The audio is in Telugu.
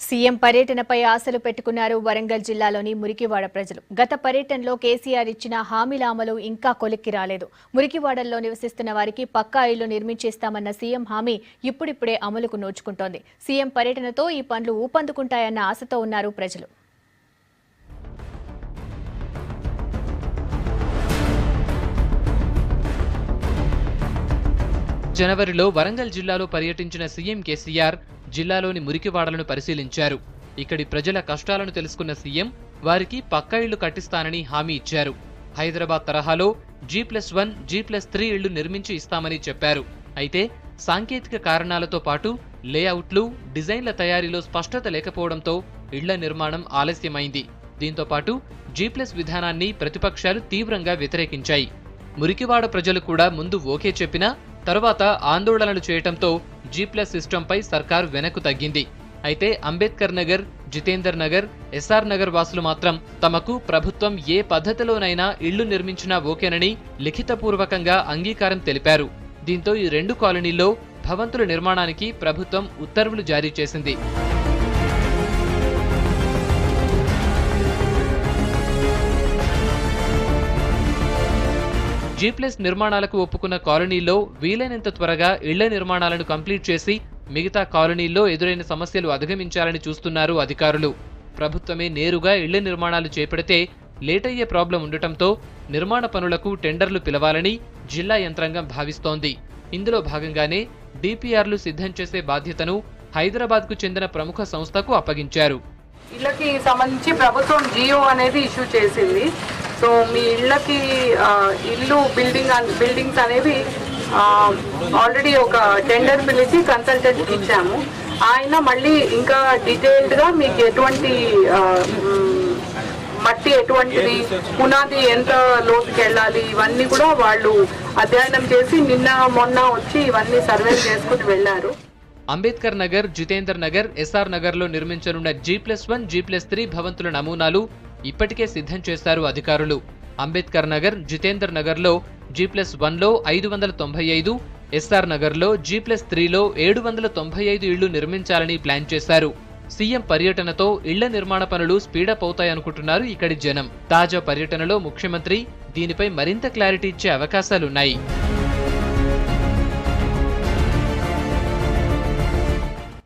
సీఎం పర్యటనపై ఆశలు పెట్టుకున్నారు వరంగల్ జిల్లాలోని మురికివాడ ప్రజలు. గత పర్యటనలో కేసీఆర్ ఇచ్చిన హామీల అమలు ఇంకా కొలిక్కి రాలేదు. మురికివాడల్లో నివసిస్తున్న వారికి పక్కా ఇళ్లు నిర్మించేస్తామన్న సీఎం హామీ ఇప్పుడిప్పుడే అమలుకు నోచుకుంటోంది. సీఎం పర్యటనతో ఈ పనులు ఊపందుకుంటాయన్న ఆశతో ఉన్నారు ప్రజలు. జనవరిలో వరంగల్ జిల్లాలో పర్యటించిన సీఎం కేసీఆర్ జిల్లాలోని మురికివాడలను పరిశీలించారు. ఇక్కడి ప్రజల కష్టాలను తెలుసుకున్న సీఎం వారికి పక్కా ఇళ్లు కట్టిస్తానని హామీ ఇచ్చారు. హైదరాబాద్ తరహాలో G+1, G+3 ఇళ్లు నిర్మించి ఇస్తామని చెప్పారు. అయితే సాంకేతిక కారణాలతో పాటు లేఅవుట్లు, డిజైన్ల తయారీలో స్పష్టత లేకపోవడంతో ఇళ్ల నిర్మాణం ఆలస్యమైంది. దీంతో పాటు G+ విధానాన్ని ప్రతిపక్షాలు తీవ్రంగా వ్యతిరేకించాయి. మురికివాడ ప్రజలు కూడా ముందు ఓకే చెప్పినా తర్వాత ఆందోళనలు చేయటంతో G+ సిస్టంపై సర్కారు వెనక్కు తగ్గింది. అయితే అంబేద్కర్ నగర్, జితేందర్ నగర్, ఎస్ఆర్ నగర్ వాసులు మాత్రం తమకు ప్రభుత్వం ఏ పద్ధతిలోనైనా ఇళ్లు నిర్మించినా ఓకేనని లిఖితపూర్వకంగా అంగీకారం తెలిపారు. దీంతో ఈ రెండు కాలనీల్లో భవంతుల నిర్మాణానికి ప్రభుత్వం ఉత్తర్వులు జారీ చేసింది. G+ నిర్మాణాలకు ఒప్పుకున్న కాలనీల్లో వీలైనంత త్వరగా ఇళ్ల నిర్మాణాలను కంప్లీట్ చేసి మిగతా కాలనీల్లో ఎదురైన సమస్యలు అధిగమించాలని చూస్తున్నారు అధికారులు. ప్రభుత్వమే నేరుగా ఇళ్ల నిర్మాణాలు చేపడితే లేటయ్యే ప్రాబ్లం ఉండటంతో నిర్మాణ పనులకు టెండర్లు పిలవాలని జిల్లా యంత్రాంగం భావిస్తోంది. ఇందులో భాగంగానే DPRలు సిద్ధం చేసే బాధ్యతను హైదరాబాద్కు చెందిన ప్రముఖ సంస్థకు అప్పగించారు. ఇళ్లకి సంబంధించి ప్రభుత్వం జియో అనేది ఇష్యూ చేసింది. సో మీ ఇళ్ళకి ఇల్లు బిల్డింగ్స్ అనేవి ఆల్రెడీ ఒక టెండర్ పిలిచి కన్సల్టెంట్కి ఇచ్చాము. ఆయన మళ్ళీ ఇంకా డీటెయిల్డ్గా మీకు ఎటువంటి మట్టి ఎటువంటిది, పునాది ఎంత లోతుకి వెళ్ళాలి, ఇవన్నీ కూడా వాళ్ళు అధ్యయనం చేసి నిన్న మొన్న వచ్చి ఇవన్నీ సర్వే చేసుకుని వెళ్లారు. అంబేద్కర్ నగర్, జితేందర్ నగర్, ఎస్ఆర్ నగర్లో నిర్మించనున్న G+1, G+3 భవంతుల నమూనాలు ఇప్పటికే సిద్ధం చేశారు అధికారులు. అంబేద్కర్ నగర్, జితేందర్ నగర్లో G+1లో 595, ఎస్ఆర్ నగర్లో G+3లో 795 ఇళ్లు నిర్మించాలని ప్లాన్ చేశారు. సీఎం పర్యటనతో ఇళ్ల నిర్మాణ పనులు స్పీడప్ అవుతాయనుకుంటున్నారు ఇక్కడి జనం. తాజా పర్యటనలో ముఖ్యమంత్రి దీనిపై మరింత క్లారిటీ ఇచ్చే అవకాశాలున్నాయి.